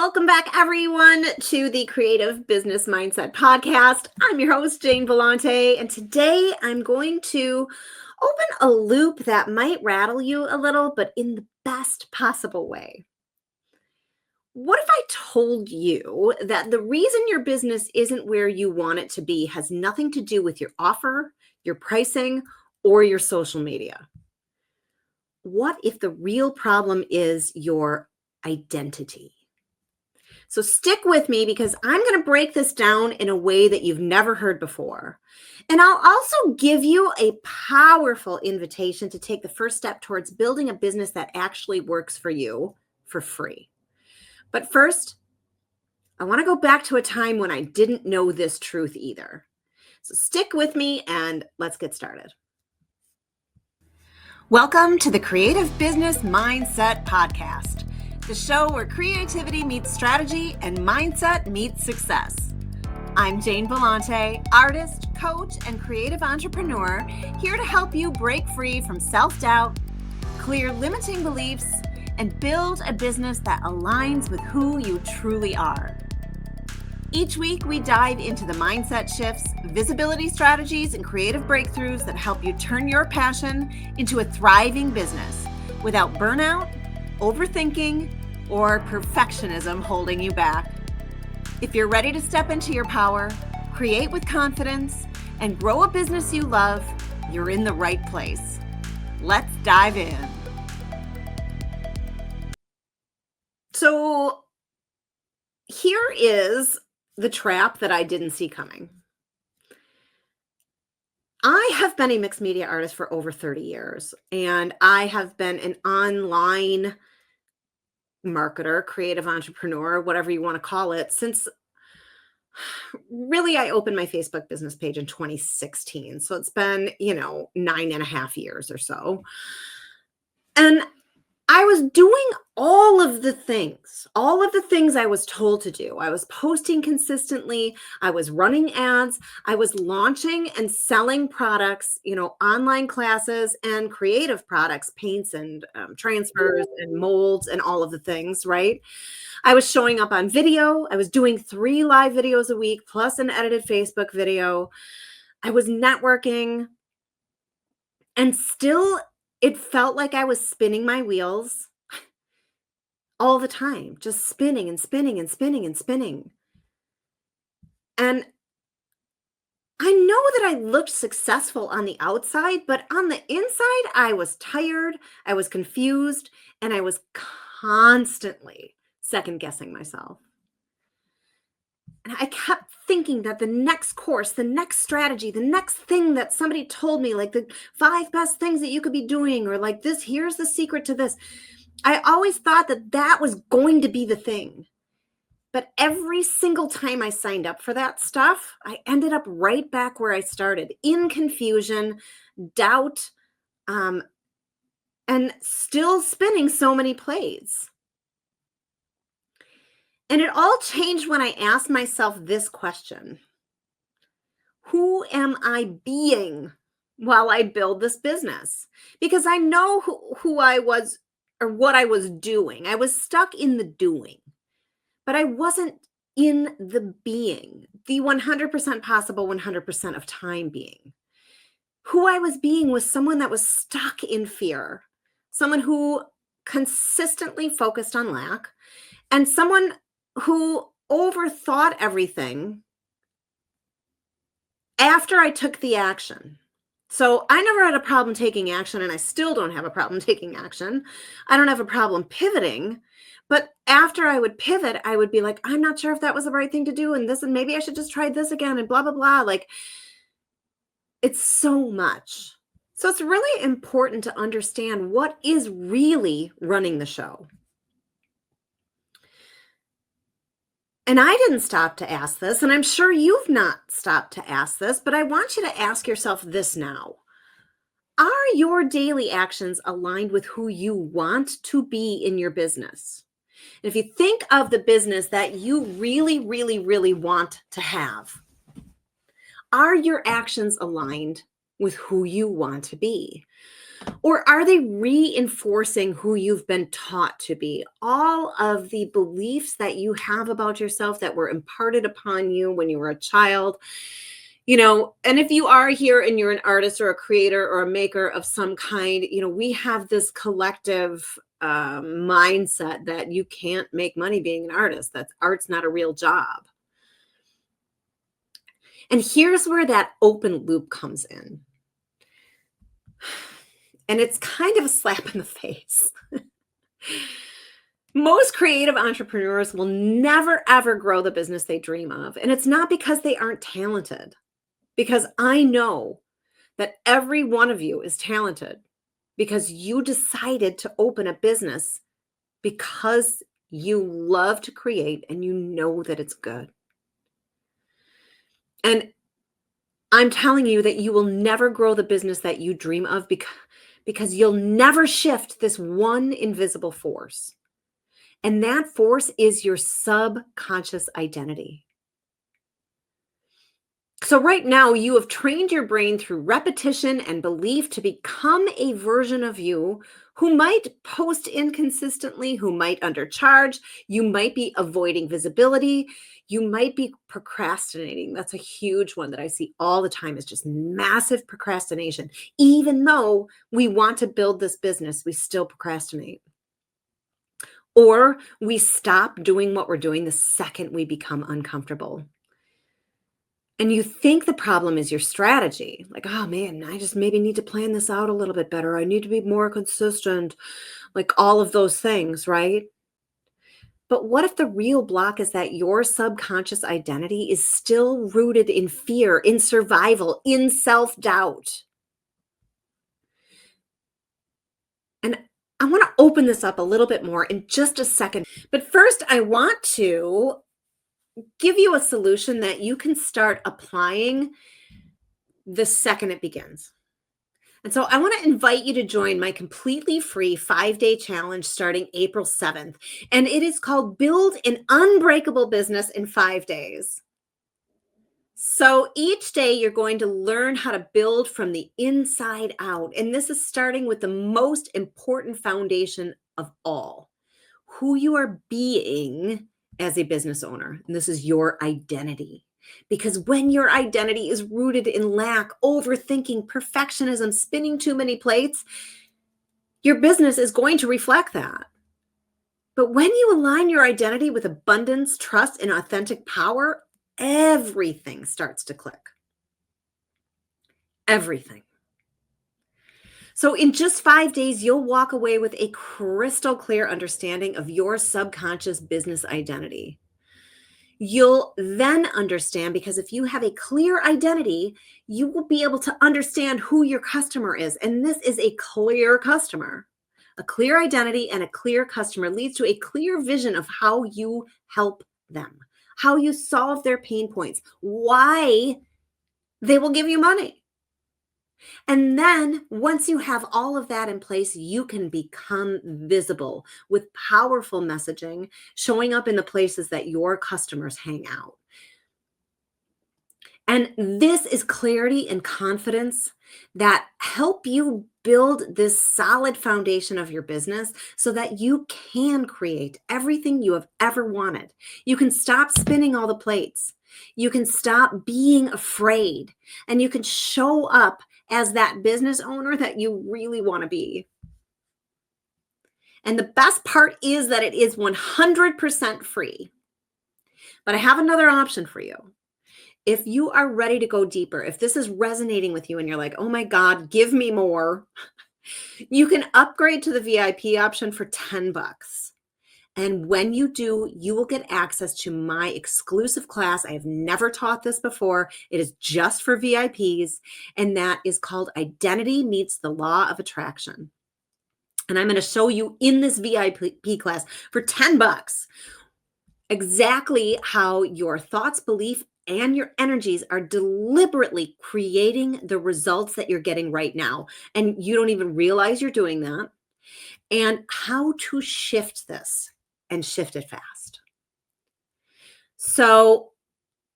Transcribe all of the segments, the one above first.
Welcome back, everyone, to the Creative Business Mindset Podcast. I'm your host, Jane Bellante, and today I'm going to open a loop that might rattle you a little, but in the best possible way. What if I told you that the reason your business isn't where you want it to be has nothing to do with your offer, your pricing, or your social media? What if the real problem is your identity? So stick with me because I'm going to break this down in a way that you've never heard before. And I'll also give you a powerful invitation to take the first step towards building a business that actually works for you for free. But first, I want to go back to a time when I didn't know this truth either. So stick with me and let's get started. Welcome to the Creative Business Mindset Podcast, the show where creativity meets strategy and mindset meets success. I'm Jane Bellante, artist, coach, and creative entrepreneur, here to help you break free from self-doubt, clear limiting beliefs, and build a business that aligns with who you truly are. Each week, we dive into the mindset shifts, visibility strategies, and creative breakthroughs that help you turn your passion into a thriving business without burnout, overthinking, or perfectionism holding you back. If you're ready to step into your power, create with confidence, and grow a business you love, you're in the right place. Let's dive in. So here is the trap that I didn't see coming. I have been a mixed media artist for over 30 years, and I have been an online marketer, creative entrepreneur, whatever you want to call it, since really I opened my Facebook business page in 2016. So it's been, 9.5 years or so. And I was doing all of the things I was told to do. I was posting consistently. I was running ads. I was launching and selling products, online classes and creative products, paints and transfers and molds and all of the things, right? I was showing up on video. I was doing 3 live videos a week, plus an edited Facebook video. I was networking. And still, it felt like I was spinning my wheels all the time, just spinning and spinning and spinning and spinning. And I know that I looked successful on the outside, but on the inside, I was tired, I was confused, and I was constantly second guessing myself. And I kept thinking that the next course, the next strategy, the next thing that somebody told me, like the 5 best things that you could be doing, or like this, here's the secret to this. I always thought that that was going to be the thing. But every single time I signed up for that stuff, I ended up right back where I started, in confusion, doubt, and still spinning so many plates. And it all changed when I asked myself this question: who am I being while I build this business? Because I know who I was or what I was doing. I was stuck in the doing, but I wasn't in the being, the 100% possible 100% of time being. Who I was being was someone that was stuck in fear, someone who consistently focused on lack, and someone who overthought everything after I took the action. So I never had a problem taking action, and I still don't have a problem taking action. I don't have a problem pivoting, but after I would pivot, I would be like, I'm not sure if that was the right thing to do, and this, and maybe I should just try this again, and blah, blah, blah. Like, it's so much. So it's really important to understand what is really running the show. And I didn't stop to ask this, and I'm sure you've not stopped to ask this, but I want you to ask yourself this now. Are your daily actions aligned with who you want to be in your business? And if you think of the business that you really, really, really want to have, are your actions aligned with who you want to be? Or are they reinforcing who you've been taught to be? All of the beliefs that you have about yourself that were imparted upon you when you were a child, and if you are here and you're an artist or a creator or a maker of some kind, we have this collective mindset that you can't make money being an artist. That's art's not a real job. And here's where that open loop comes in. And it's kind of a slap in the face. Most creative entrepreneurs will never, ever grow the business they dream of. And it's not because they aren't talented, because I know that every one of you is talented because you decided to open a business because you love to create and you know that it's good. And I'm telling you that you will never grow the business that you dream of because you'll never shift this one invisible force. And that force is your subconscious identity. So right now, you have trained your brain through repetition and belief to become a version of you who might post inconsistently, who might undercharge, you might be avoiding visibility, you might be procrastinating. That's a huge one that I see all the time, is just massive procrastination. Even though we want to build this business, we still procrastinate. Or we stop doing what we're doing the second we become uncomfortable. And you think the problem is your strategy. Like, oh man, I just maybe need to plan this out a little bit better. I need to be more consistent, like all of those things, right? But what if the real block is that your subconscious identity is still rooted in fear, in survival, in self-doubt? And I want to open this up a little bit more in just a second. But first, I want to give you a solution that you can start applying the second it begins. And so I want to invite you to join my completely free 5-day challenge starting April 7th. And it is called Build an Unbreakable Business in 5 days. So each day you're going to learn how to build from the inside out. And this is starting with the most important foundation of all, who you are being as a business owner. And this is your identity. Because when your identity is rooted in lack, overthinking, perfectionism, spinning too many plates, your business is going to reflect that. But when you align your identity with abundance, trust, and authentic power, everything starts to click. Everything. So in just 5 days, you'll walk away with a crystal clear understanding of your subconscious business identity. You'll then understand, because if you have a clear identity, you will be able to understand who your customer is. And this is a clear customer. A clear identity and a clear customer leads to a clear vision of how you help them, how you solve their pain points, why they will give you money. And then once you have all of that in place, you can become visible with powerful messaging, showing up in the places that your customers hang out. And this is clarity and confidence that help you build this solid foundation of your business so that you can create everything you have ever wanted. You can stop spinning all the plates. You can stop being afraid, and you can show up as that business owner that you really want to be. And the best part is that it is 100% free. But I have another option for you. If you are ready to go deeper, if this is resonating with you and you're like, oh my God, give me more, you can upgrade to the VIP option for $10. And when you do, you will get access to my exclusive class. I have never taught this before. It is just for VIPs, and that is called Identity Meets the Law of Attraction. And I'm going to show you in this VIP class for $10 exactly how your thoughts, belief, and your energies are deliberately creating the results that you're getting right now. And you don't even realize you're doing that. And how to shift this and shift it fast. So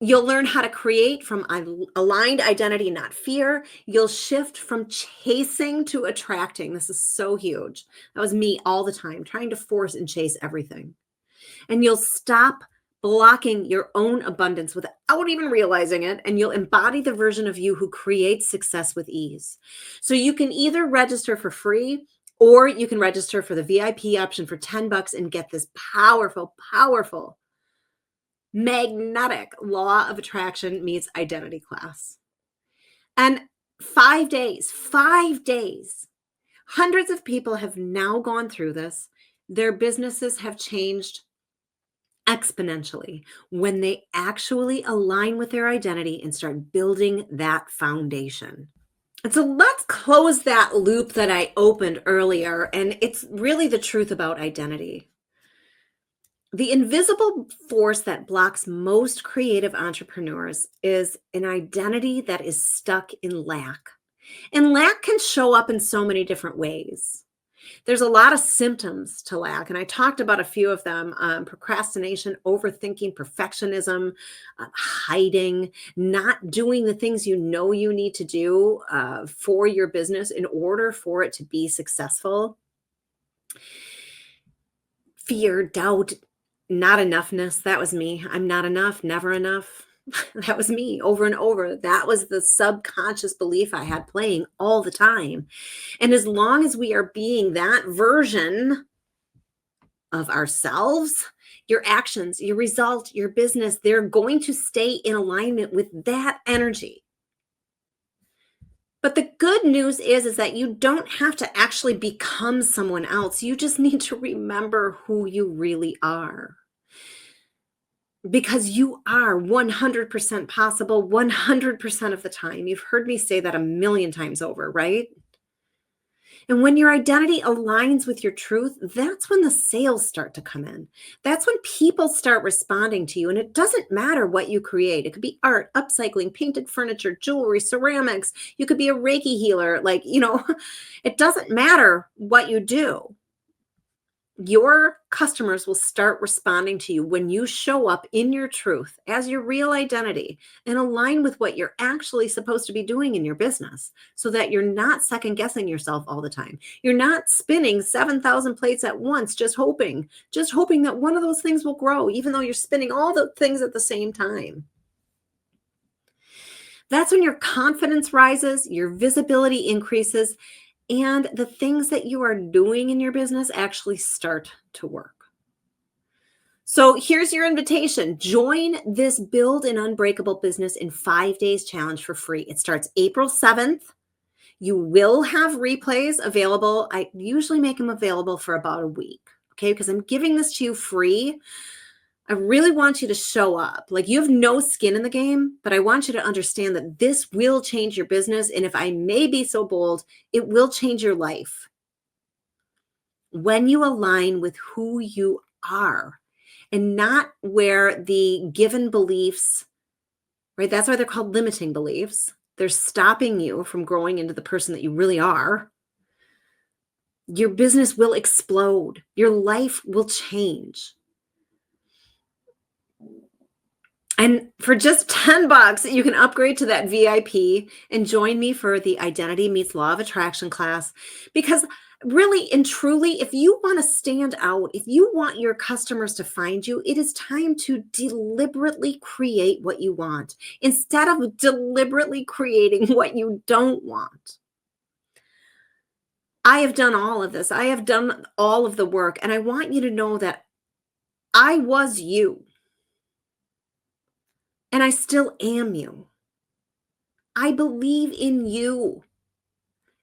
You'll learn how to create from aligned identity, not fear. You'll shift from chasing to attracting. This is so huge. That was me all the time, trying to force and chase everything. And you'll stop blocking your own abundance without even realizing it. And you'll embody the version of you who creates success with ease. So you can either register for free or you can register for the VIP option for $10 and get this powerful, powerful magnetic law of attraction meets identity class. And 5 days, hundreds of people have now gone through this. Their businesses have changed exponentially when they actually align with their identity and start building that foundation. And so let's close that loop that I opened earlier. And it's really the truth about identity. The invisible force that blocks most creative entrepreneurs is an identity that is stuck in lack. And lack can show up in so many different ways. There's a lot of symptoms to lack, and I talked about a few of them: procrastination, overthinking, perfectionism, hiding, not doing the things you know you need to do for your business in order for it to be successful. Fear, doubt, not enoughness. That was me. I'm not enough, never enough. That was me over and over. That was the subconscious belief I had playing all the time. And as long as we are being that version of ourselves, your actions, your result, your business, they're going to stay in alignment with that energy. But the good news is that you don't have to actually become someone else. You just need to remember who you really are. Because you are 100% possible 100% of the time. You've heard me say that a million times over, right? And when your identity aligns with your truth, that's when the sales start to come in. That's when people start responding to you. And it doesn't matter what you create. It could be art, upcycling, painted furniture, jewelry, ceramics. You could be a Reiki healer. It doesn't matter what you do. Your customers will start responding to you when you show up in your truth as your real identity and align with what you're actually supposed to be doing in your business, so that you're not second guessing yourself all the time. You're not spinning 7,000 plates at once, just hoping that one of those things will grow, even though you're spinning all the things at the same time. That's when your confidence rises, your visibility increases, and the things that you are doing in your business actually start to work. So here's your invitation. Join this Build an Unbreakable Business in 5 Days challenge for free. It starts April 7th. You will have replays available. I usually make them available for about a week, okay? Because I'm giving this to you free. I really want you to show up. Like, you have no skin in the game, but I want you to understand that this will change your business. And if I may be so bold, it will change your life when you align with who you are and not where the given beliefs, right? That's why they're called limiting beliefs. They're stopping you from growing into the person that you really are. Your business will explode. Your life will change. And for just $10, you can upgrade to that VIP and join me for the Identity Meets Law of Attraction class. Because really and truly, if you want to stand out, if you want your customers to find you, it is time to deliberately create what you want instead of deliberately creating what you don't want. I have done all of this. I have done all of the work, and I want you to know that I was you. And I still am you. I believe in you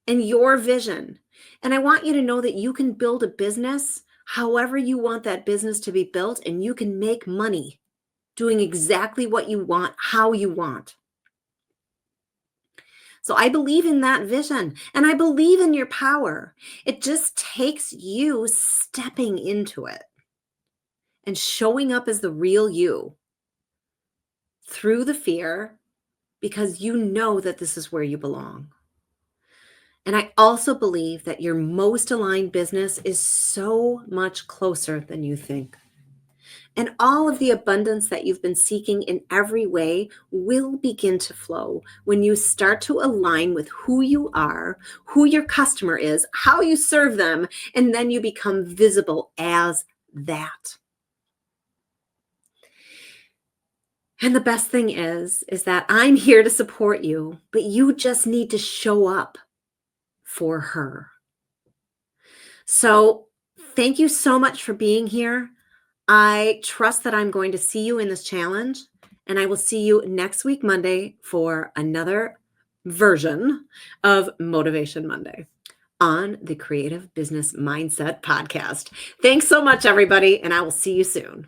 and your vision. And I want you to know that you can build a business however you want that business to be built, and you can make money doing exactly what you want, how you want. So I believe in that vision, and I believe in your power. It just takes you stepping into it and showing up as the real you through the fear, because you know that this is where you belong. And I also believe that your most aligned business is so much closer than you think. And all of the abundance that you've been seeking in every way will begin to flow when you start to align with who you are, who your customer is, how you serve them, and then you become visible as that. And the best thing is that I'm here to support you, but you just need to show up for her. So thank you so much for being here. I trust that I'm going to see you in this challenge, and I will see you next week, Monday, for another version of Motivation Monday on the Creative Business Mindset Podcast. Thanks so much, everybody, and I will see you soon.